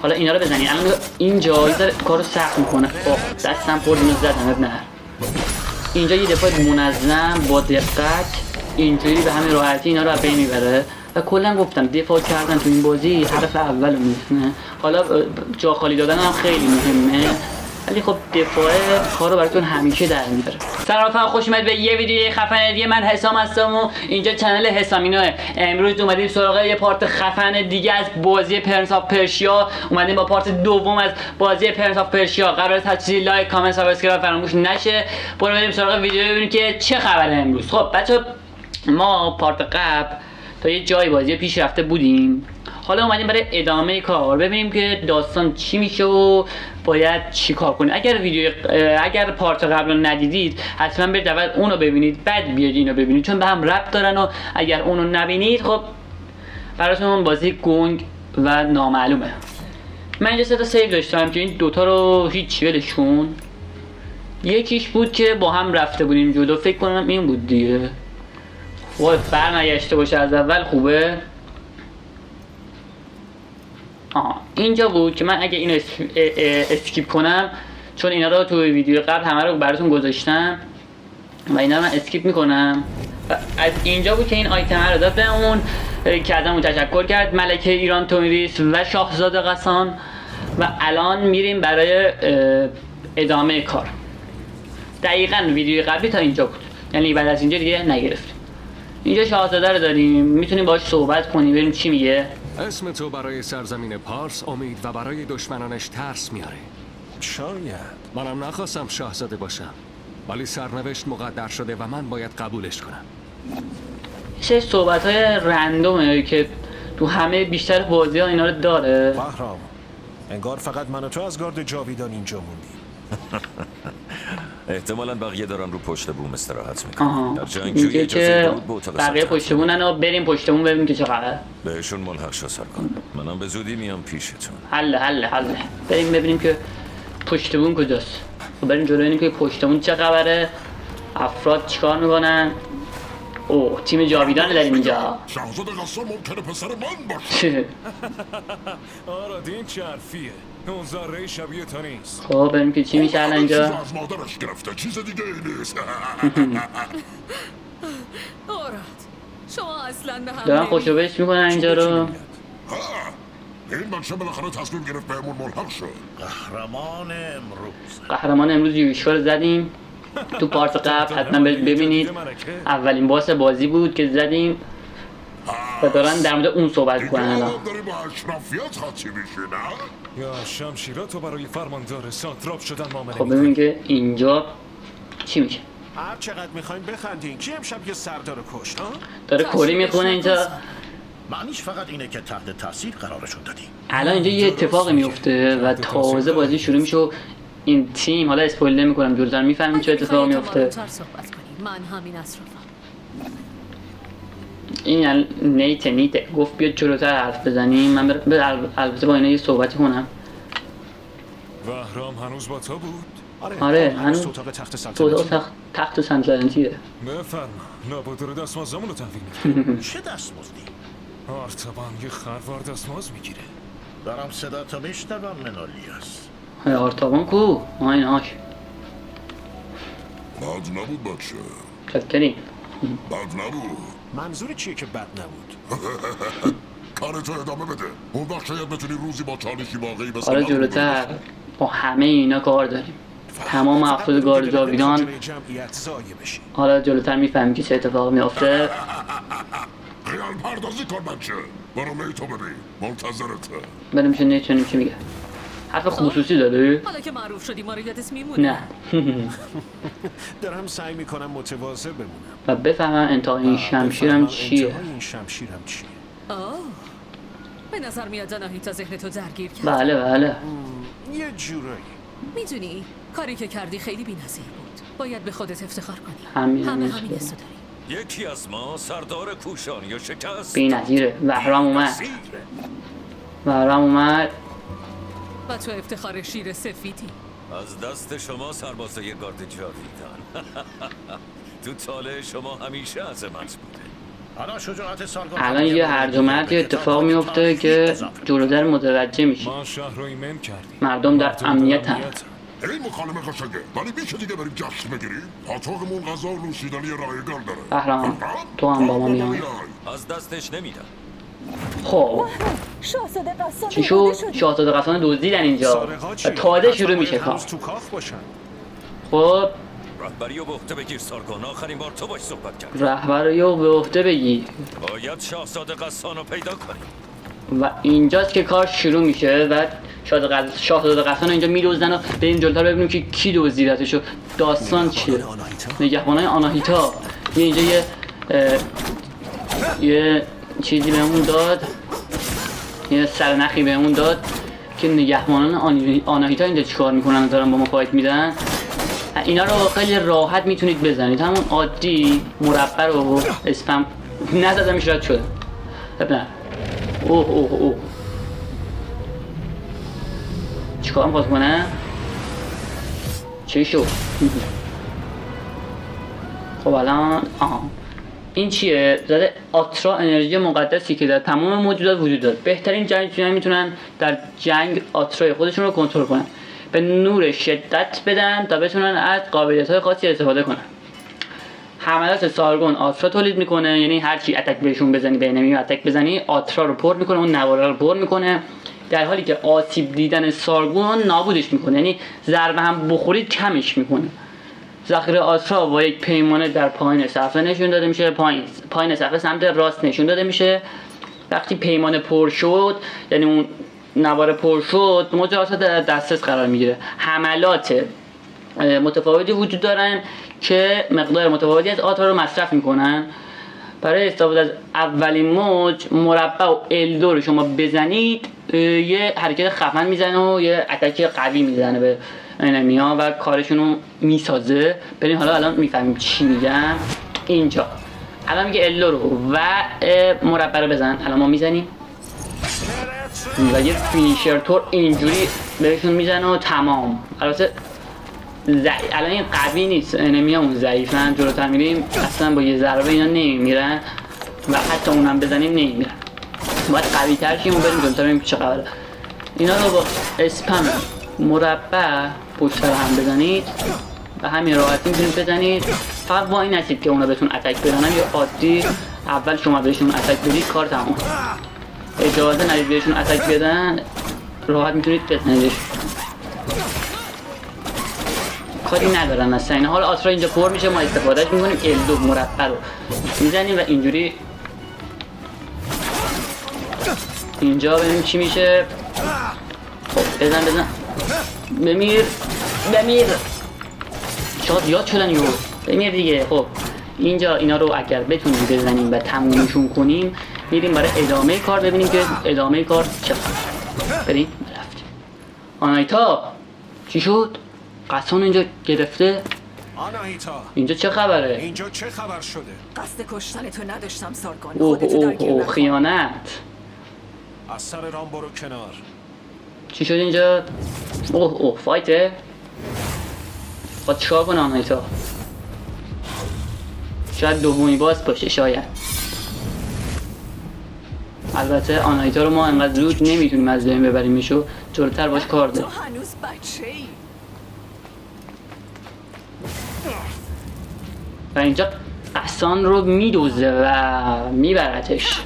حالا اینا رو بزنی. الان اینجا یه کارو سخت میکنه. دستم خورد اینو زدم. نه اینجا یه دفاع منظم با دقت اینجوری به همین راحتی اینا رو از بین میبره. و کلا گفتم دفاع کردن تو این بازی حرف اول نیست. حالا جا خالی دادن هم خیلی مهمه، ولی خب دفاع کارو براتون همیشه در میاره. سلام رفقا، خوش اومد به یه ویدیو خفن دیگه. من حسام هستم و اینجا چنل حسامینوه. امروز اومدیم سراغ یه پارت خفن دیگه از بازی پرنس آف پرشیا. اومدیم با پارت دوم از بازی پرنس آف پرشیا. قراره هر چیزی لایک، کامنت، سابسکرایب فراموش نشه. برو بریم سراغ ویدیو ببینیم که چه خبره امروز. خب بچا، ما پارت قبل تا یه جای بازی پیش رفته بودیم. حالا اومدیم برای ادامه کار ببینیم که داستان چی میشه و باید چی کار کنیم. اگر پارت قبل رو ندیدید حتما برید اول اونو ببینید، بعد بیاید اینو ببینید، چون به هم ربط دارن و اگر اونو نبینید خب براتون بازی گنگ و نامعلومه. من اینجا 3 تا سیو داشتم که این دوتا رو هیچ ولشون. یکیش بود که با هم رفته بودیم جلو، فکر کنم این بود دیگه. وای برنگشته باشه از اول خوبه. اینجا بود که من اگه اینو اسکیپ کنم، چون اینا رو تو ویدیو قبل همه رو براتون گذاشتم و اینا رو من اسکیپ میکنم. از اینجا بود که این آیتم رو داد به اون که ازمون تشکر کرد، ملکه ایران تومیریس و شاهزاده غسان. و الان میریم برای ادامه کار. دقیقاً ویدیو قبلی تا اینجا بود، یعنی بعد از اینجا دیگه نگرفتیم. اینجا شاهزاده رو داریم، میتونیم باهاش صحبت کنیم ببینیم چی میگه. اسم تو برای سرزمین پارس امید و برای دشمنانش ترس میاره. شاید منم نخواستم شاهزاده باشم، ولی سرنوشت مقدر شده و من باید قبولش کنم. چه صحبت های رندومه که تو همه بیشتر بازی ها اینا رو داره. بهرام، انگار فقط من و تو از گارد جاویدان اینجا موندیم. احتمالاً بقیه دارن رو پشت بوم استراحت میکنن. در جنگجویی اینجا اجازه که ورود به اتاق بقیه سلطنت پشت بومن و بریم پشت بوم ببینیم که چه خبره. بهشون ملحق شو سرکار. منم به زودی میام پیشتون. حله بریم ببینیم که پشت بوم کجاست. بریم جلو ببینیم که پشت بوم چه خبره، افراد چیکار میکنن. اوه تیم جاویدان داریم اینجا. شاهزاده غسان ممکنه پسر من باشه. آره دین چه حرفیه، اون ذره شبیه تا نیست. خب بریم که چی میشه الان اینجا. از مادرش گرفته، چیز دیگه نیست. آراد شما اصلا به هم دارن خوشو بش میکنن اینجا رو. این بچه بالاخره تصمیم گرفت بهمون ملحق شد. قهرمان امروز یوشوا رو زدیم. تو پارت قبل حتما ببینید، اولین باس بازی بود که زدیم و دارن در مورد اون صحبت کنن. الان داری با اشرافیت خاطی میشی نه؟ یا شمشیراتو برای فرماندار ساتراپ شدن معامله خب ببینیم که اینجا چی میشه. هر چقدر میخواین بخندین، کی امشب یه سردار کشت ها؟ داره کوری میخونه اینجا. معنیش فقط اینه که تحت تاثیر قرارشون دادی. الان اینجا یه اتفاقی میفته و تازه بازی شروع میشه و این تیم، حالا اسپویل نمیکنم جلوتر میفهمیم چه اتفاقی میفته. من همین اصرافم. این نیت گفت بیاد جلوتر حرف بزنیم. من البته با اینا یه صحبتی کنم. بهرام هنوز با تو بود؟ آره هنوز تو اتاق تخت تو سلطنتی. تخت سلطنتیه. بفرما، لابد رو دستمازمون رو تحویل میدی. چه دستمزدی؟ آرتبان یه خروار دستماز میگیره. دارم صدا تا میشنوم منالیاس. آرتابان کو؟ ایناش بد نبود بچه، چطوری؟ بد نبود. منظور چیه که بد نبود؟ کارتو ادامه بده، اون وقت شاید بتونی روزی با چالشی واقعی مثل حالا من جلوتر با همه اینا کار داریم. تمام افراد گارد جاویدان. جمعیت ضایع بشی. حالا جلوتر میفهمیم که چه اتفاقی میفته. خیال پردازی کن بچه، برو نیتو ببین، منتظرته. بریم چه چی میگه. حرف خصوصی داره؟ حالا که معروف شدی ما رو یادت میمونه. نه. دارم سعی میکنم متواضع بمونم. و بفهمم انتها این شمشیرم چیه. این شمشیرم چیه؟ آه به نظر میاد جناحی تا ذهن تو درگیر کرد. بله یه جورایی. میدونی کاری که کردی خیلی بی‌نظیر بود. باید به خودت افتخار کنی. همین همه همیشه. همین حسو داری. یکی از ما سردار کوشانی و شکست. بی‌نظیره. وهرام اومد. و تو افتخار شیر سفیدی. از دست شما سربازای گارد جاویدان. تو طالع شما همیشه عظمت بوده. حالا شجاعت سارگون الان یه هرج و مرج اتفاق میفته که جلودر متوجه میشه ما شهر رو ایمن کردیم. مردم در امنیت هم. این مکالمه قشنگه ولی میشه دیگه بریم جشن بگیریم پاتوقمون غذا و نوشیدنی رایگان داره بهرام تو هم با ما میای. از دستش نمیدم. خب شاهزاده قسام چی شد؟ شاهزاده قسان دزدیدن اینجا و تازه شروع میشه کار. تو کاخ باشن. خب رهبری و به عهده بگیر سارگون. آخرین بار تو باش صحبت کرد. رهبر رو به عهده بگی باید شاهزاده قسان رو پیدا کنیم. و اینجاست که کار شروع میشه و شاهزاده قسان اینجا میدوزدن و بریم جلوتر ببینیم که کی دزدیدتش و داستان چیه. نگهبانای آناهیتا اینجا یه چیزی بهمون داد، یه سرنخی بهمون داد که نگهبانان آناهیتا اینجا چیکار میکنن، دارن با ما فایت میدن. اینا رو خیلی راحت میتونید بزنید، همون عادی مربع رو اسپم نزدمش رد شده. ببین اوه چیکار میخواد کنه؟ چی شد؟ خب الان این چیه؟ زده آترا انرژی مقدسی که در تمام موجودات وجود داره. بهترین جنگجویان میتونن در جنگ آترای خودشون رو کنترل کنن، به نور شدت بدن تا بتونن از قابلیت‌های خاصی استفاده کنن. حملات سارگون آترا تولید میکنه، یعنی هر چی اتک بهشون بزنی، به انمی اتک بزنی آترا رو پر میکنه، اون نواره رو پر میکنه، در حالی که آسیب دیدن سارگون نابودش میکنه، یعنی ضربه هم بخورید کمش میکنه. ذخیره آترا با یک پیمانه در پایین صفحه نشون داده میشه، پایین صفحه سمت راست نشون داده میشه. وقتی پیمانه پر شد، یعنی اون نوار پر شد، موجودات در دسترس قرار میگیره. حملات متفاوتی وجود دارن که مقدار متفاوتی از آترا رو مصرف میکنن. برای استفاده از اولین موج مربع و L2 رو شما بزنید یه حرکت خفن میزنه و یه اتک قوی میزنه به انمی‌ها و کارشون رو میسازه. بریم حالا الان میفهمیم چی میگم. اینجا الان میگه L2 رو و مربع رو بزن. الان ما میزنیم و یه فینیشر تور اینجوری بهشون میزنه و تمام. البته الان این قوی نیست، انمی‌هامون ضعیفن، جلوتر میریم اصلا با یه ضربه اینا نمیمیرن و حتی اونم بزنیم نمیمیرن. باید قوی تر شیم و بریم جلوتر ببینیم چه خبره. اینا رو با اسپم مربع پشت سر هم بزنید و همین راحتی میتونید بزنید. فقط با این نشید که اونا بهتون اتک بزنن یا عادی اول شما بهشون اتک بدید کار تمام. اجازه ندید بهشون اتک بدن، راحت میتونید بزنیدش، کاری ندارن اصلا اینا. حالا آترا اینجا پر میشه، ما استفادهش میکنیم، L2 مربع رو میزنیم و اینجوری اینجا ببینیم چی میشه. خب بزن بمیر شاید یاد شدن یو بمیر دیگه. خب اینجا اینا رو اگر بتونیم بزنیم و تمومشون کنیم میریم برای ادامه کار، ببینیم که ادامه کار چه بریم. رفتیم آناهیتا چی شد؟ قسان اینجا گرفته. آناهیتا اینجا چه خبره؟ اینجا چه خبر شده؟ قصد کشتن تو نداشتم سارگون. اوه خیانت. از سر رام برو کنار. چی شد اینجا؟ اوه فایته؟ با چیکار کنه آناهیتا؟ شاید دومی باز باشه، شاید. البته آناهیتا رو ما انقدر زود نمیتونیم از بین ببریمشو، جلوتر باش کار تو داریم. هنوز بچه‌ای. و اینجا قسان رو میدوزه و میبرتش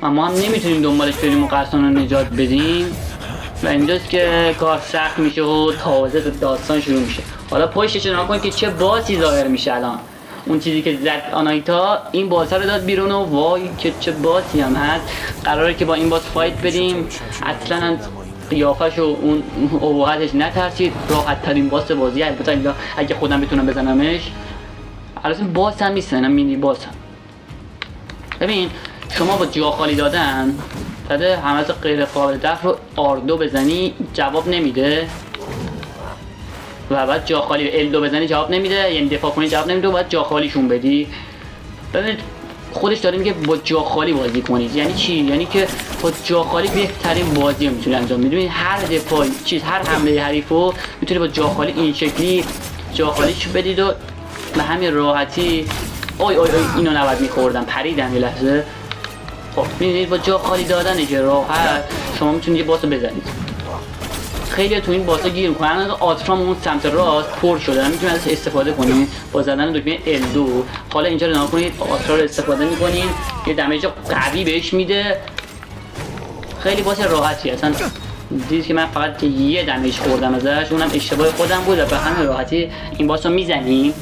و ما هم نمیتونیم دنبالش بریم و قسان رو نجات بدیم و اینجاست که کار سخت میشه و تازه داستان شروع میشه. حالا پشتش نگاه کنید که چه باسی ظاهر میشه. الان اون چیزی که زد آناهیتا این باس رو داد بیرون و وای که چه باسی هم هست. قراره که با این باس فایت بدیم. اصلا قیافش و اون ابهتش نترسید، راحت ترین باس بازی. البته اینجا اگه خودم بتونم بزنمش، البته باس هم نیست، اینا مینی باس هم. ببین شما با جا خالی دادن داده حملات غیر قابل دفع رو R2 بزنی جواب نمیده و بعد جا خالی L2 بزنی جواب نمیده، یعنی دفاع کنی جواب نمیده و باید جا خالیشون بدی. ببینید خودش داره میگه با جا خالی بازی کنید. یعنی چی؟ یعنی که با جا خالی بهترین بازی رو میتونی انجام بدی. هر دفاع هر حمله حریفو میتونی با جا خالی این شکلی جا خالیش بدید و به همین راحتی اوی اوی اوی اینو نباید میخوردم، پریدم یه لحظه. خب میدونید با جا خالی دادنه که راحت شما میتونید یه باسو بزنید. خیلی تو این باسا گیر میکنن. آترام اون سمت راست پر شده، میتونید ازش استفاده کنید با زدن دکمه L2. حالا اینجا رو نگاه کنید، آترا رو استفاده میکنید، یه دمیج قوی بهش میده. خیلی باس راحتی. اصلا دیدید که من فقط یه دمیج خوردم ازش، اونم اشتباه خودم بود و به همین راحتی این باس رو میزنیم.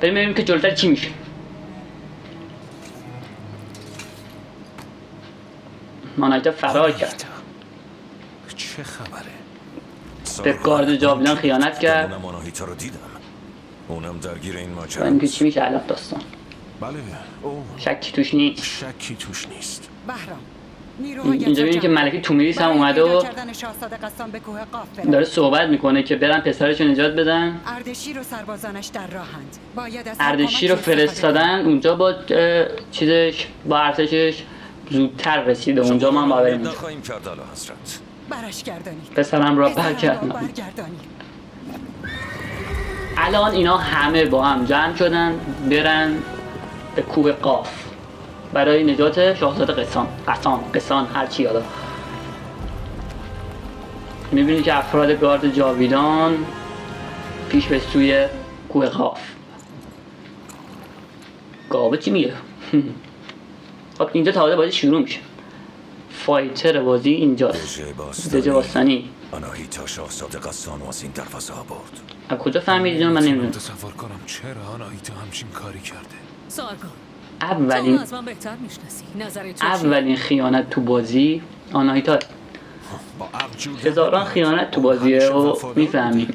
بریم ببینیم که جلوتر چی میشه. مانایتا فرار کرد، چه خبره؟ به گارد جاویدان خیانت کرد. اونم آناهیتا رو دیدم، اونم درگیر این ماجرا. ببینیم که چی میشه الان داستان. بله او شکی توش نیست. شکی توش نیست. بهرام نیروهای اینجا ببینیم که ملکه تومیریس هم اومده و شاهزاده قسان به کوه قاف داره صحبت میکنه که برن پسرش رو نجات بدن. اردشیر و سربازانش در راهند. باید از اردشیر رو فرستادن اونجا با چیزش، با ارتشش زودتر رسیده اونجا. ما هم باید بریم اونجا. نخواهیم کرد اعلی حضرت. برش گردانید. پسرم را برگردن. الان اینا همه با هم جمع شدن برن به کوه قاف برای نجات شاهزاده قسان هر چی یادا. میبینید که افراد گارد جاویدان پیش به سوی کوه قاف. گاوه چی میگه؟ خب اینجا تازه بازی شروع میشه. فایتر بازی اینجاست. دژ باستانی. آناهیتا شاهزاده قسان از این دروازه برد. از کجا فهمیدید؟ من نمیدونم. تصور کنم چرا آناهیتا همچین کاری کرده. سارگون اولین تو از من بهتر میشناسی. نظر تو اولین خیانت تو بازی آناهیتا. هزاران خیانت تو بازیه و میفهمیم.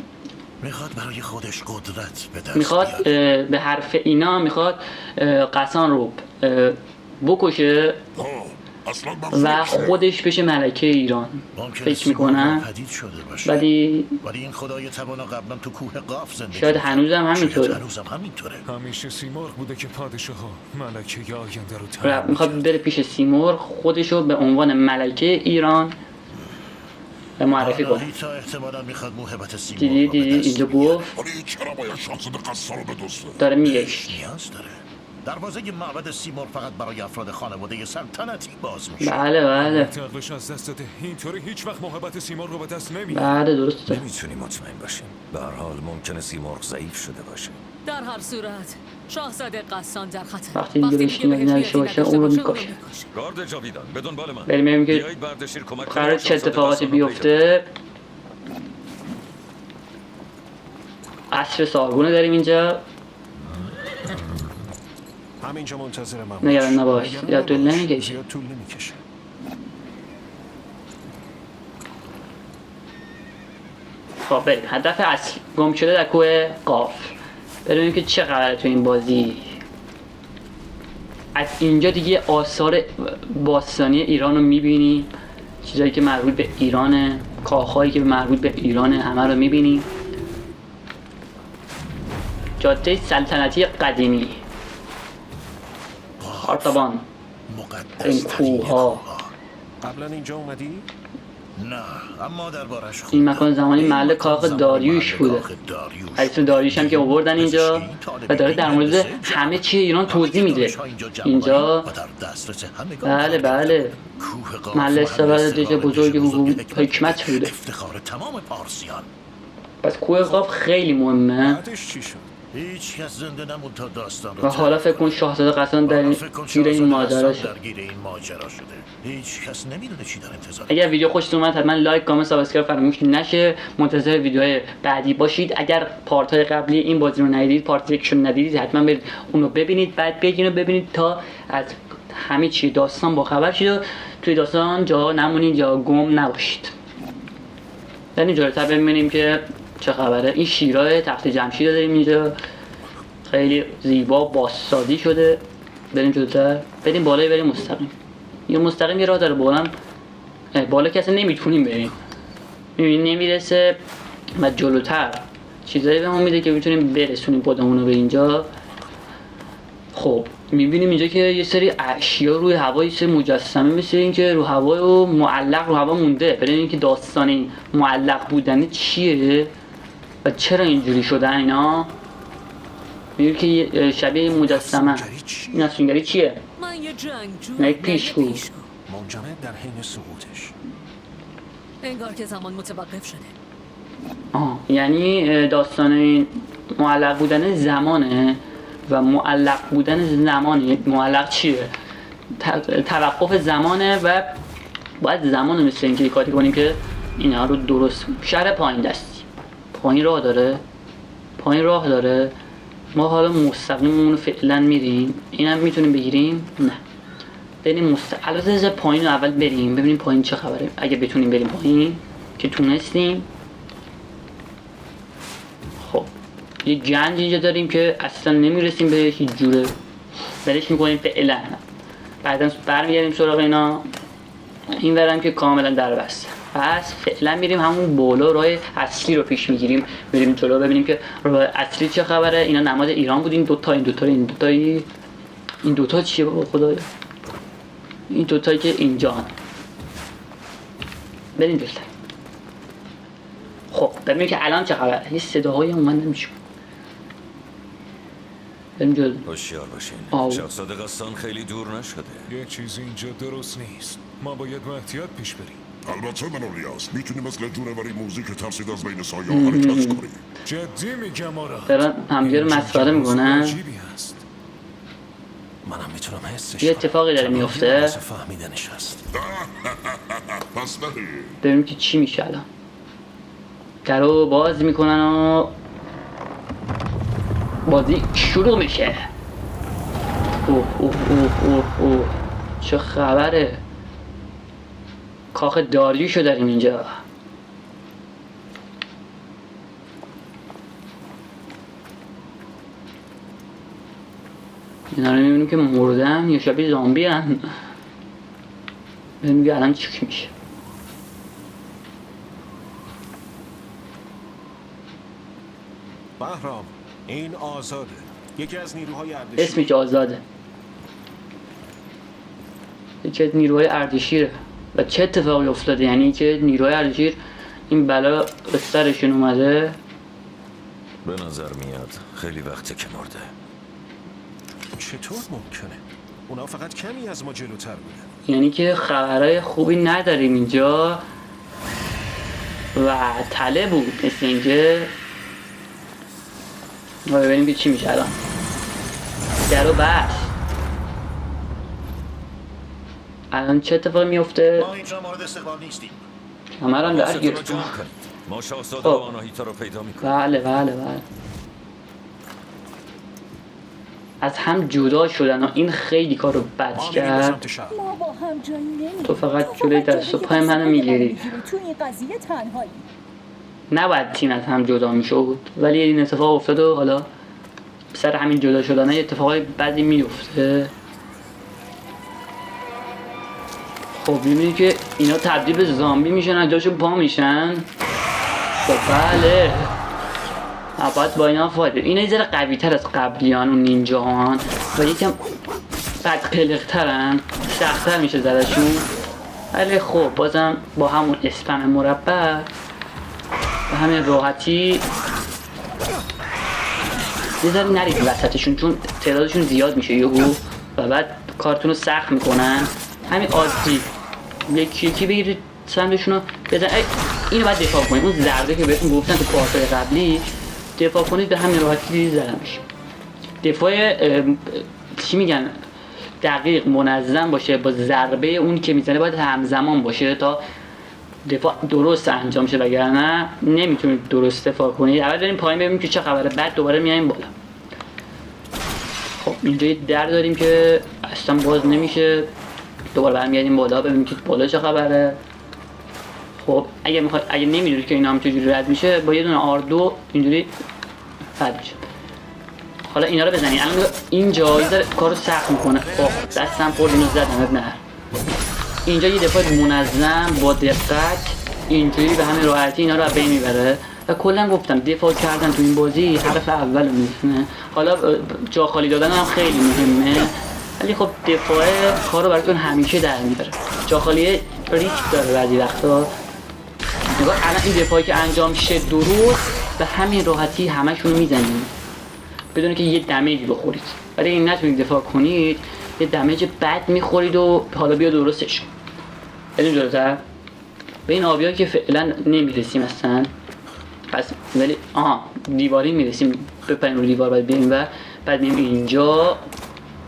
میخواد برای خودش قدرت به دست میخواد بیاره. به حرف اینا میخواد قسان رو بکشه اصلا من و خودش بشه ملکه ایران. ممکنه فکر میکنم پدید شده باشه. ولی این خدای توانا قبلا تو کوه قاف زندگی شاید می‌کرد. هنوزم همینطوره. شاید هنوزم همینطوره. همیشه سیمرغ بوده که پادشاه ها ملکه آینده رو تعیین میخواد بره پیش سیمرغ خودشو به عنوان ملکه ایران معرفی کنه. آناهیتا احتمالاً میخواد موهبت سیمرغ رو دیدی به دست اینجا بیاره. گفت ولی چرا باید شاهزاده قسان رو بدزده؟ داره میگه نیاز داره. دروازه معبد سیمرغ فقط برای افراد خانواده سلطنتی باز میشه. بله بله عقلش از دست داده. اینطوری هیچ وقت محبت سیمرغ رو به دست نمیاره. بله درسته. نمیتونیم مطمئن باشیم. به هر حال ممکنه سیمرغ ضعیف شده باشه. در هر صورت شاهزاده قسان در خطر. وقتی دیگه بهش نیازی نداشته باشه اون رو میکشه. گارد جاویدان به دنبال من. بریم ببینیم که بیایید به اردشیر کمک قرار کنیم چه شاهزاده اتفاقاتی قسان رو پیدا بیفته. عصر سارگونه داریم اینجا. همینجا منتظر من. نگران نباش یا طول نمیکشه. زیاد طول نمیکشه. خب بریم هدف اصلی گم شده در کوه قاف. بریم که چه خبره تو این بازی. از اینجا دیگه آثار باستانی ایران رو میبینیم، چیزایی که مربوط به ایرانه، کاخهایی که مربوط به ایرانه همه رو میبینیم. جاده سلطنتی قدیمی آرتابان، این کوه ها. قبلا اینجا اومدی؟ نه اما دربارش این مکان زمانی محل کاخ داریوش بوده. اسم داریوش هم که آوردن اینجا و داره در مورد همه چی ایران توضیح میده. اینجا بله بله محل استراحت دژ بزرگ حکمت بوده. افتخار تمام پارسیان. پس کوه قاف خیلی مهمه بعدش چی شد؟ هیچ کس زنده نموند تا داستان و حالا فکر کن شاهزاده قسان در گیر این ماجرا شد. درگیر این ماجرا شده. هیچ کس نمیدونه چی در انتظار. اگر ویدیو خوشتون اومد حتما لایک، کامنت، سابسکرایب فراموش نشه. منتظر ویدیوهای بعدی باشید. اگر پارت های قبلی این بازی رو ندیدید، پارت یکشون ندیدید، حتما برید اون رو ببینید. بعد بگین رو ببینید تا از همه چی داستان با خبر شید و توی داستان جا نمونید یا گم نباشید. در این جلوتر ببینیم که چه خبره. این شیرای تخت جمشید داریم اینجا، خیلی زیبا بازسازی شده. بریم جلوتر، بریم بالای، بریم مستقیم. یه مستقیم یه راه داره بالا که اصلا نمیتونیم بریم، میبینیم نمیرسه و جلوتر چیزایی به ما میده که میتونیم برسونیم خودمون رو به اینجا. خب میبینیم اینجا که یه سری اشیا روی هوا، یه سری مجسمه مثل این که رو هوا و معلق رو هوا مونده. بریم این که داستان این معلق بودن چیه و چرا اینجوری شدن اینا. میگه که شبیه مجسمه. این افسونگری چیه؟ من یه جنگجو نه، یک پیشگو. منجمد در حین سقوطش. انگار که زمان متوقف شده. یعنی داستان این معلق بودن زمانه و معلق بودن زمانه. معلق چیه؟ توقف زمانه و باید زمان رو مثل اینکه کاری کنیم که اینا رو درست. شهر پایین دستی پایین راه داره. ما حالا مستقیم رو فعلا میریم. اینم میتونیم بگیریم؟ نه، بریم البته پایین رو اول بریم ببینیم پایین چه خبره. اگه بتونیم بریم پایین که تونستیم. خب یه گنج اینجا داریم که اصلا نمیرسیم به هیچ جوره. برش میکنیم فعلا. بعدا برمیگردیم سراغ اینا. این ورم که کاملا در بسته. پس فعلا میریم همون بالا راه اصلی رو پیش میگیریم. بریم جلو ببینیم که راه اصلی چه خبره. اینا نماد ایران بود. این دوتا چیه بابا خدایا؟ این دوتایی که اینجا بریم جلو. خب ببینیم که الان چه خبره. یه صداهای اومد نمیشه. بریم جلو. هوشیار باشین. آو. شاهزاده قصان خیلی دور نشده. یه چیزی اینجا درست نیست. ما باید با احتیاط پیش بریم. البته منولیاس میتونی مثل جونوری موزی که ترسید از بین سایه ها حرکت کنی. جدی میگم آرا. دارن همدیگه رو مسخره میکنن. عجیبی هست. منم میتونم حسش یه اتفاقی داره میفته. واسه فهمیدنش هست. پس بریم. ببینیم که چی میشه الان. درو باز میکنن و بازی شروع میشه. اوه چه خبره. کاخ داریوشو داریم اینجا. اینا رو میبینیم که مردن یا شبیه زامبی هن. ببینیم که الان چی میشه. بهرام این آزاده، یکی از نیروهای اردشی. اسمش آزاده. یکی از نیروهای اردشیره. و چه اتفاقی افتاده؟ یعنی که نیروهای اردشیر این بلا به سرشون اومده. به نظر میاد خیلی وقته که مرده. چطور ممکنه؟ اونا فقط کمی از ما جلوتر بودن. یعنی که خبرهای خوبی نداریم اینجا و تله بود مثل اینکه. ما ببینیم که چی میشه الان. درو بس الان چه اتفاقی میفته؟ ما اینجا مورد استقبال نیستیم. همرم در گیر. ما شاهزاده و آناهیتا رو پیدا میکنیم. بله از هم جدا شدن و این خیلی کار رو بد کرد. ما با هم جایی نمی‌ریم. تو فقط جلوی دست و پای منو میگیری. تو این قضیه تنهایی. نباید تیم از هم جدا میشد ولی این اتفاق افتاد و حالا سر همین جدا شدن اتفاقای بدی میفته. خب میبینی که اینا تبدیل به زامبی میشن. از جاشون پا میشن. خب بله باید با اینا فایده. اینا یه ذره قوی تر از قبلیان و نینجاهان و یکم بد قلق ترن. سخت‌تر میشه زدشون. ولی خب بازم با همون اسپم مربع به همین راحتی یه ذره نرید وسطشون چون تعدادشون زیاد میشه یهو و بعد کارتون رو سخت میکنن. همین عادی یکی بگیرید سمتشون رو بزن. اینو باید دفاع کنید. اون ضربه که بهتون گفتن تو پارتای قبلی دفاع کنید به همین راحتی زدن میشه. دفاع چی میگن دقیق منظم باشه با ضربه اون که میزنه باید همزمان باشه تا دفاع درست انجام شه وگرنه نمیتونید درست دفاع کنید. اول بریم پایین ببینیم که چه خبره بعد دوباره میایم بالا. خب اینجا یه در داریم که اصلا باز نمیشه. دوباره برمیگردیم بالا ببینیم که بالا چه خبره. خب اگه نمیدونید که اینا هم چجوری رد میشه با یه دونه آردو اینجوری رد میشه. حالا اینا رو بزنید. الان اینجا یه ذره کارو سخت میکنه. خب دستم خورد اینو زدم. نه اینجا یه دفاع منظم با دقت اینجوری به همین راحتی اینا رو از بین میبره و کلا گفتم دفاع کردن تو این بازی حرف اول میزنه. حالا جا خالی دادن هم خیلی مهمه ولی خب دفاع کارو براتون همیشه در میبره. جا خالی ریسک داره بعضی وقتا. نگاه الان این دفاعی که انجام شه درست به همین راحتی همشون رو میزنیم بدون که یه دمیجی بخورید. ولی این نتونید دفاع کنید یه دمیج بد میخورید و حالا بیا درستش کن. بریم جلوتر. به این آبی‌ها که فعلا نمیرسیم اصلا. پس ولی دیواری میرسیم، بپریم رو دیوار باید بریم و بعد میریم اینجا.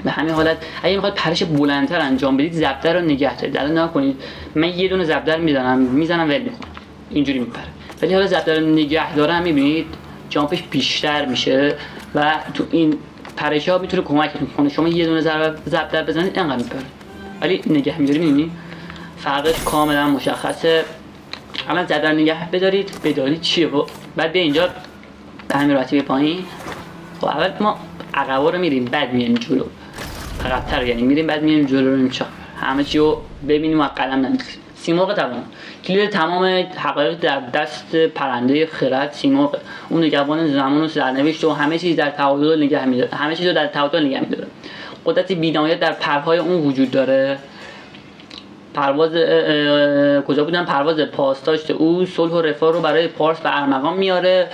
به همین حالت اگه میخواد پرش بلندتر انجام بدید زبدر رو نگه دارید. الان نگاه کنید من یه دونه زبدر میزنم ول میکنم اینجوری میپره، ولی حالا زبدر رو نگه دارم میبینید جامپش بیشتر میشه و تو این پرش ها میتونه کمکتون کنه. شما یه دونه زبدر بزنید انقدر میپره، ولی نگه میداری میبینید فرقش کاملا مشخصه. الان زبدر نگه بدارید چیه بعد بیا اینجا به همین راحتی به پایین. خب اول ما عقبا رو میریم بعد میایم جلو، عقب‌تر یعنی میریم بعد میایم جلو رو میچا همه چی رو ببینیم و قلم نندازیم. سیمرغ تمام کلید تمام حقایق در دست پرنده خرد سیمرغ، اون نگهبان زمان و سرنوشت و همه چیز در تعادل نگه میداره، همه چیز رو در تعادل نگه میداره. قدرت بی‌نهایت در پرهای اون وجود داره. پرواز پرواز پاسداشت او صلح و رفاه رو برای پارس به ارمغان میاره.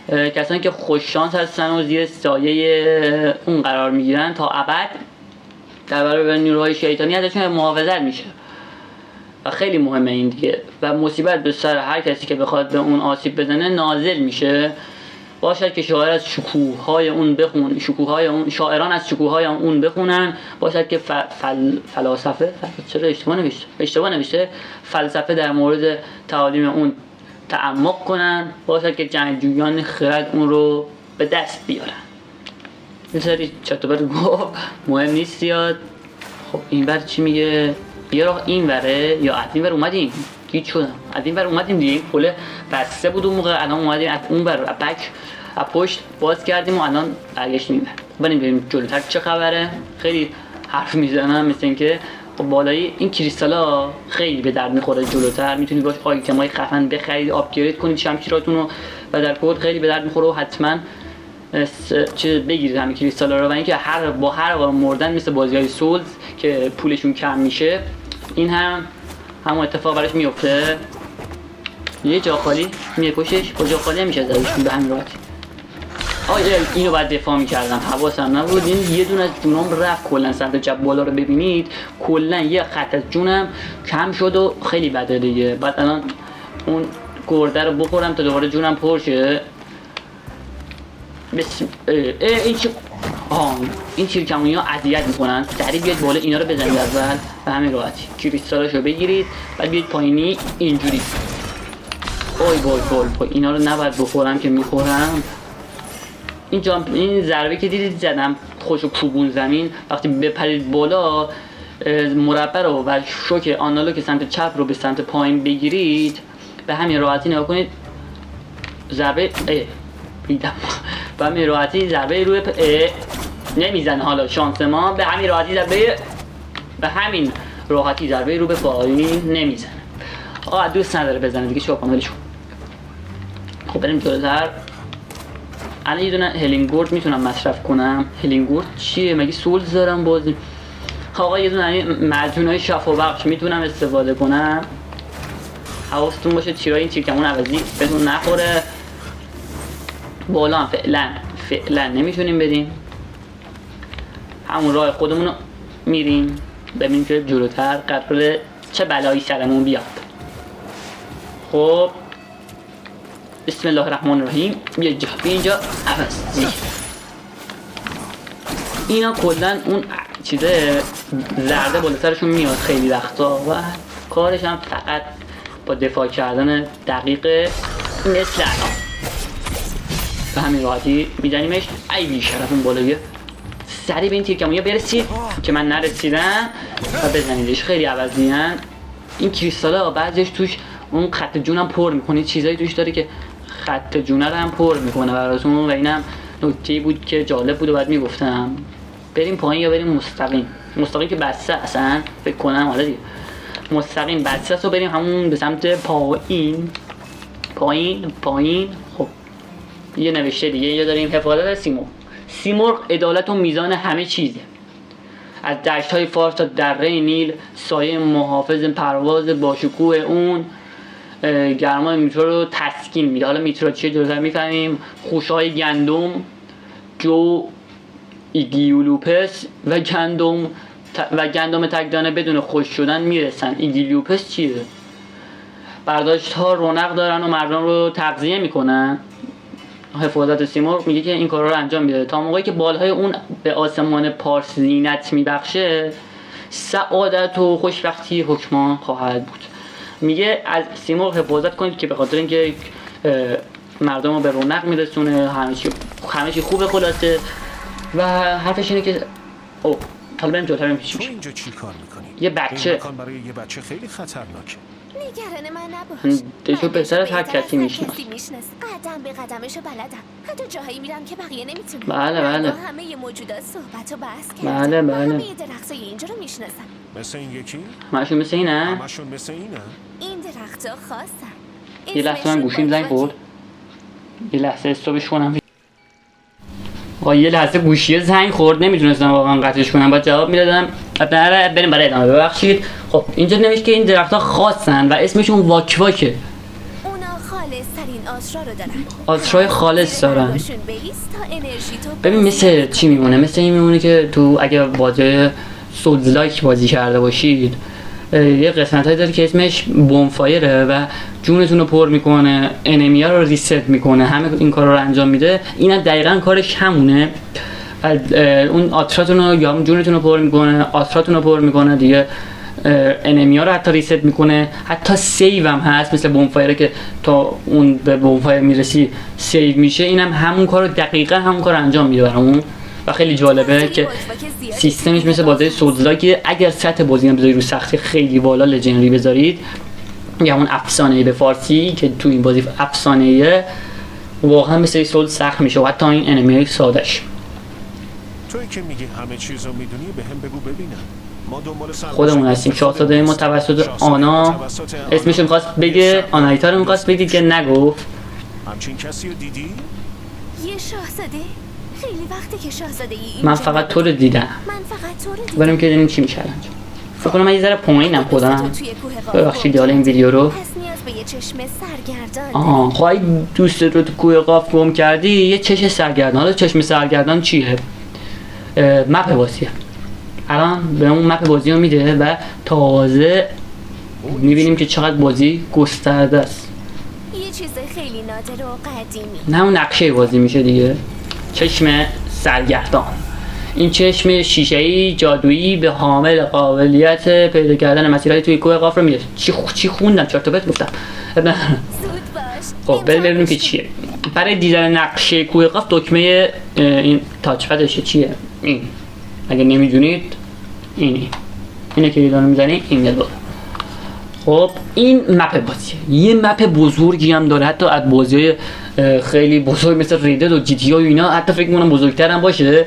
کسانی که خوششانس هستن و زیر سایه اون قرار میگیرن تا ابد در برابر نیروهای شیطانی ازشون محافظت میشه و خیلی مهمه این دیگه. و مصیبت به سر هر کسی که بخواد به اون آسیب بزنه نازل میشه. باشد که شاعر از شکوههای اون شاعران از شکوههای اون بخونن، باشد که فلاسفه چرا اشتباه نوشته فلسفه در مورد تعالیم اون تعمق کنن، باشد که جنگجویان خرد اون رو به دست بیارن. این سری چطور گفت مهم نیست زیاد. خب این بر چی میگه؟ بیا این وره یا از این ور اومدیم گیج شدم. از این ور اومدیم دیگه، این پله بسته بود اون موقع، الان اومدیم از اون ور بک پشت باز کردیم و الان برگشتیم. بریم جلوتر چه خبره؟ خیلی حرف میزنم مثل اینکه بالای این کریستالا خیلی به درد میخوره. جلوتر میتونید باش آیتمای خفن بخرید، آپگرید کنید شمشیراتون رو و در کل خیلی به درد میخوره و حتما چه بگیرید همین کریستالا رو. و اینکه هر بار مردن مثل بازی‌های سولز که پولشون کم میشه این همون اتفاق براش میفته. یه جا خالی میکشش با جا خالی میشه زدشون به همین راحتی. اینو بعد دفاع میکردم حواسم نبود. این یه دونه از جونم رفت کلا سمت چپ بالا رو ببینید کلا یه خط از جونم کم شد و خیلی بده دیگه. بعد الان اون گرده رو بخورم تا دوباره جونم پر شه. این تیرکمونی ها اذیت میکنن. سریع بیاید بالا اینا رو بزنید اول به همین راحتی. کریستالاشو بگیرید بعد بیاید پایینی اینجوری. وای اینا رو نباید بخورم که میخورم. این ضربه که دیدید زدم خوشو کوبون زمین. وقتی بپرید بالا مربع رو و شوک آنالوگ سمت چپ رو به سمت پایین بگیرید به همین راحتی نگاه کنید ضربه به همین راحتی ضربه روی نمیزنه. حالا شانس ما به همین راحتی ضربه رو به پایین نمیزنه. دوست نداره بزنه دیگه شو کاملش. خب بریم جلوتر. الان یه دونه هلینگورد میتونم مصرف کنم. هلینگورد چیه؟ مگه سولز دارم بازی؟ آقا یه دونه معجونای شفا بخش میتونم استفاده کنم. حواستون باشه تیرای این تیرکمون عوضی بهتون نخوره. بالا هم فعلا نمیتونیم بدیم. همون راه خودمون رو میریم ببینیم که جلوتر قراره چه بلایی سرمون بیاد. خب بسم الله الرحمن الرحیم. بیا اینجا عوضی. اینا کلا اون چیزه زرده بالا سرشون میاد خیلی وقتا و کارش هم فقط با دفاع کردن دقیق مثل الان به همین راحتی میزنیمش. ای بی شرف اون بالاییه. سریع به این تیرکمونیا برسید که من نرسیدم و بزنیدش. خیلی عوضیان این کریستالا. بعضیش توش اون خط جونم پر میکنه. چیزایی توش داره که خط جونه رو هم پر میکنه براتون و اینم نکته‌ای بود که جالب بود و بعد میگفتم. بریم پایین یا بریم مستقیم که بسته اصلا فکر کنم. حالا دیگه مستقیم بسته است و بریم همون به سمت پایین. خب یه نوشته دیگه اینجا داریم حفاظت از سیمرغ عدالت و میزان همه چیزه. از دشت‌های فارس تا دره نیل سایه محافظ پرواز باشکوه اون گرمای میترا رو تسکین میده. حالا میترا چیه جلوتر میفهمیم. خوشهای گندم جو ایگیولوپس و گندم تکدانه بدون خشک شدن میرسن. ایگیولوپس چیه؟ برداشت ها رونق دارن و مردم رو تغذیه میکنن. حفاظت سیمرغ میگه که این کارا رو انجام میده تا موقعی که بالهای اون به آسمان پارس زینت میبخشه، سعادت و خوشبختی حکمان خواهد بود. میگه از سیمرغ حفاظت کنید که به خاطر اینکه مردم رو به رونق میرسونه، همه چی خوبه خلاصه. و حرفش اینه که حالا بریم جلوتر بریم تو اینجا چی کار میکنی؟ یه بچه این مکان برای یه بچه خیلی خطرناکه. نگران من نباش. تو پسرت هر کسی میشناسه. قدم به قدمشو بلدم. حتی جاهایی میرم که بقیه نمیتونن. بله. همه موجودات صحبت و بحث کردن. بله. همه درختای اینجا رو میشناسن. مثل این یکی؟ همشون مثل اینه؟ همشون مثل اینه؟ این درختها خاصن. یه لحظه من گوشیم زنگ خورد. یه لحظه استاپش کنم. یه لحظه گوشی زنگ خورد، نمیتونستم واقعا قطعش کنم، باید جواب میدادم. بریم برای ادامه. ببخشید. خب اینجا نوشته که این درخت‌ها خاصن و اسمشون واکواکه. اونا خالص‌ترین آسرا رو دارن. آسرای خالص دارن. ببین مثل چی میمونه؟ مثل این میمونه که تو اگه بازی سولز بازی کرده باشید، یه قسمتایی داره که اسمش بونفایره و جونتون رو پر میکنه، انمیا رو ریست میکنه، همه این کارا رو انجام میده. اینم دقیقاً کارش همونه. اون آتراتون رو یا جونتون رو پر میکنه، آتراتون رو پر میکنه دیگه، انمیا رو حتی ریست میکنه. حتی سیو هم هست مثل بونفایر که تا اون به بونفایر میرسی سیو میشه. اینم همون کارو دقیقاً همون کار انجام میده برامون و خیلی جالبه که سیستمش مثل بازی سولزلاکه. اگر سطح بازی هم بذارید رو سختی خیلی بالا، لژندری بذارید یا اون افسانه‌ای به فارسی که تو این بازی افسانه‌ایه، واقعا مثل سولز سخت میشه و حتی این انمی‌های سادهش. توی که میگی همه چیزو میدونی بهم بگو ببینم. ما دنبال خودمون هستیم. شاهزاده ما توسط آنا اسمش می‌خواست بگه، آنایتا رو می‌خواست بگه که نگفت. همچین کسی رو دیدی؟ یه شاهزاده؟ خیلی وقته که شاهزاده ای. من فقط تو رو دیدم. من فقط تو رو دیدم. بریم که ببینیم چی میشه الان. فکر کنم من یه ذره پایینم خودم. ببخشید حالا این ویدیو رو. پس نیاز به یه چشم سرگردان. خواهی دوست رو تو کوه قاف گم کردی، یه چشم سرگردان. حالا چشم سرگردان چیه؟ مپ بازیه. الان به اون مپ بازی رو میده و تازه میبینیم که چقدر بازی گسترده است. یه چیز خیلی نادر و قدیمی. نه اون نقشه بازی میشه دیگه. چشم سرگردان. این چشم شیشه‌ای جادویی به حامل قابلیت پیدا کردن مسیرهای توی کوه قاف رو میده. چی خوندم؟ چرت و پرت گفتم. زود باش. خب بریم ببینیم که چیه. برای دیدن نقشه کوه قاف دکمه این تاچ پدشه چیه؟ این. اگه نمیدونید اینه که ایدانو میزنی این میاد بالا. خب این مپ بازیه. یه مپ بزرگی هم داره، حتی از بازی خیلی بزرگ مثل ریدد و جی تی آی و اینا حتی فکر می‌کنم بزرگتر هم باشه.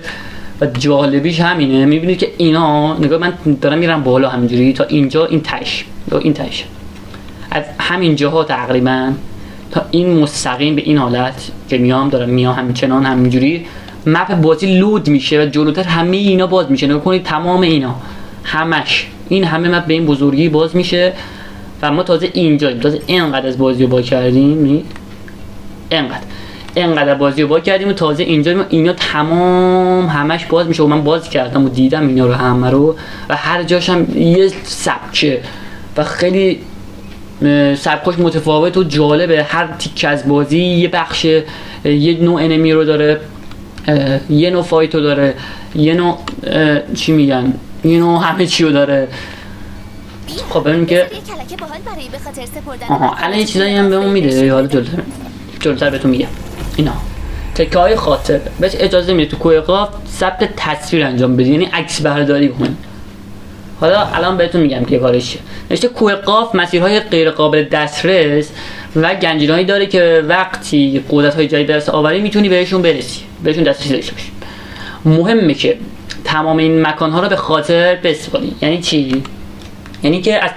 و جالبیش همینه، میبینید که اینا نگاه، من دارم میرم بالا همینجوری تا اینجا، این تش از همین جاها تقریبا تا این مستقیم به این حالت که میام همچنان همینجوری مپ بازی لود میشه و جلوتر همه اینا باز میشه. نگاه کنید تمام اینا این همه مپ به این بزرگی باز میشه و ما تازه اینجاییم. تازه اینقدر از بازی رو با کردیم، اینقدر بازی رو با کردیم و تازه اینجا اینا تمام همش باز میشه و من باز کردم و دیدم اینا رو همه رو و هر جاش هم یه سبکه و خیلی سبکش متفاوت و جالبه. هر تیکه از بازی یه بخش، یه نوع انمی رو داره، یه نوع فایت رو داره، یه نوع چی میگن، یه نوع همه چی رو داره. خب ببینیم که الان یه چیزایی هم بهمون میده، حالا جلوتر بهتون میگم. اینا تکه‌های خاطر بهش اجازه میده تو کوه قاف ثبت تصویر انجام بدی، یعنی عکس برداری کنی. حالا الان بهتون میگم که کارش چیه. نوشته کوه قاف مسیرهای غیر قابل دسترس و گنجینه‌ای داره که وقتی قدرت‌های جدید به دست آوری میتونی بهشون برسی، بهشون دسترسی داشته باشی. مهمه که تمام این مکان‌ها رو به خاطر بسپاری. یعنی چی؟ یعنی که از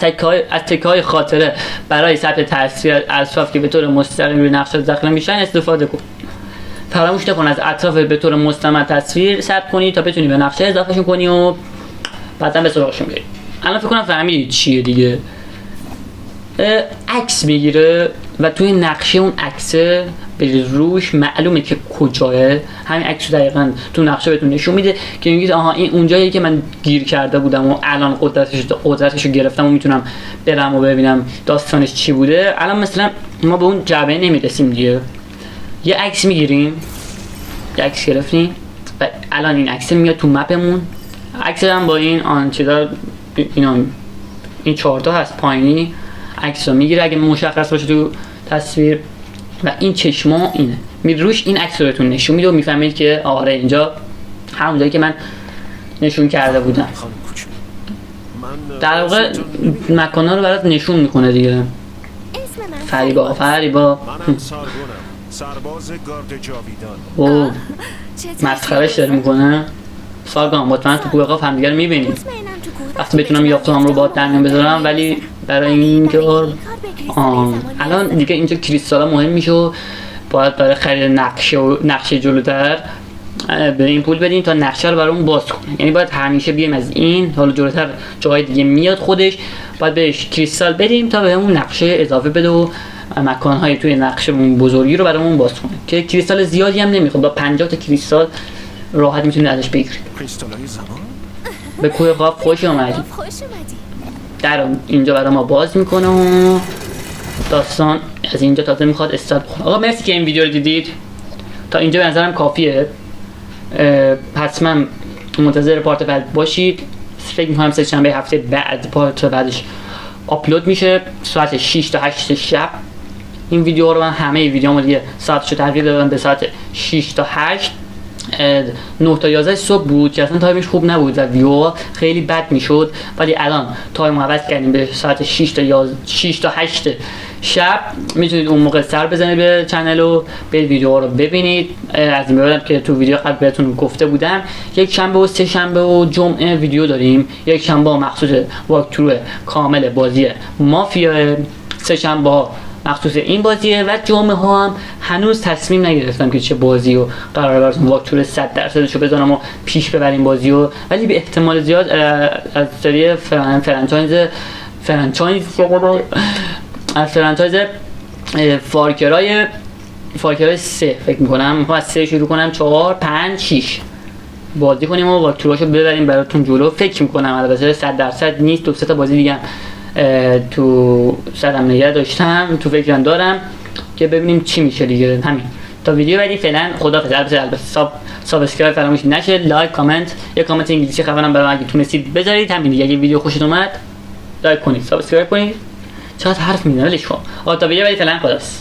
تکه‌های خاطره برای ثبت تصویر اطراف که به طور مستقیم روی نقشه داخل میشن استفاده کن. فراموش نکن از اطراف به طور مستمر تصویر ثبت کنی تا بتونی به نقشه اضافهشون کنی و بعداً به سراغشون بری. الان فکر کنم فهمیدید چیه دیگه. عکس میگیره و توی نقشه اون عکس به روش معلومه که کجاه. همین عکس دقیقاً تو نقشه بهتون نشون میده که میگید آها این اونجاییه که من گیر کرده بودم و الان قدرتشو گرفتم و میتونم برم و ببینم داستانش چی بوده. الان مثلا ما به اون جعبه نمیرسیم دیگه، یه عکس میگیریم، یه عکس گرفتیم و الان این عکس میاد تو مپمون. عکس هم با این چیزا این 4 تا هست پایینی، عکس رو میگیره اگه مشخص باشه تو تصویر و این چشما اینه میره روش، این عکس رو بهتون نشون میده و میفهمید که آره اینجا همون جایی که من نشون کرده بودم. در واقع مکانا رو برات نشون میکنه دیگه. فریبا منم سارگونم، سرباز گارد جاویدان. او مسخرهش داره میکنه. سارگان مطمئن تو کوه قاف همدیگه رو میبینیم. وقتی بتونم یافته‌هام رو با در میون بذارم، ولی برای اینکه الان دیگه اینجا کریستالا مهم میشه و باید برای خرید نقشه جلوتر به این پول بدیم تا نقشه رو برامون باز کنه. یعنی باید همیشه بیایم از این حالا جلوتر جای دیگه میاد خودش، باید بهش کریستال بدیم تا بهمون نقشه اضافه بده و مکان‌های توی نقشه بزرگی رو برامون باز کنه که کریستال زیادی هم نمیخواد، با 50 تا کریستال راحت میتونید ازش بگیرید. کریستالای زمان؟ به کوه قاف خوش اومدید. در اینجا برای ما باز میکنه و داستان از اینجا تازه میخواد استارت کنه. آقا مرسی که این ویدیو رو دیدید، تا اینجا به نظرم کافیه. حتما منتظر پارت بعد باشید. فکر میکنم سه شنبه هفته بعد پارت بعدش آپلود میشه ساعت 6 تا 8 شب. این ویدیو رو من همه ویدیومو دیگه ساعتشو تغییر دادم به ساعت 6 تا 8. 9 تا 11 صبح بود که اصلا تایمش خوب نبود و ویو خیلی بد میشد، ولی الان تایم رو عوض کردیم به ساعت 6 تا 8 شب. میتونید اون موقع سر بزنید به چنل و به ویدیو رو ببینید. از این بعدم که تو ویدیو قبل بهتون گفته بودم یک شنبه و سه شنبه و جمعه ویدیو داریم. یک شنبه مخصوص واکترو کامل بازی مافیا، سه شنبه مخصوص این بازیه و جمعه ها هم هنوز تصمیم نگرفتم که چه بازی و قرار براتون واکتور 100% بذارم و پیش ببریم بازیو، ولی به احتمال زیاد از سری فرانچایز فارکرای 3 فکر میکنم میخوام از 3 شروع کنم 4 5 6 بازی کنیم و واکتوراشو ببریم براتون جلو. فکر میکنم البته 100% نیست، 2-3 تا بازی دیگه تو سرم نگه داشتم، تو فکرم دارم که ببینیم چی میشه دیگه. همین تا ویدیو بعدی فعلا خداحافظ. البته سابسکرایب فراموش نشه، لایک، کامنت، یه کامنت انگلیسی خبرم برام اگه تونستید بذارید. همین دیگه. اگه ویدیو خوشتون اومد لایک کنید، سابسکرایب کنید. چقدر حرف میزنم ولش کن. تا ویدیو بعدی فعلا خداحافظ.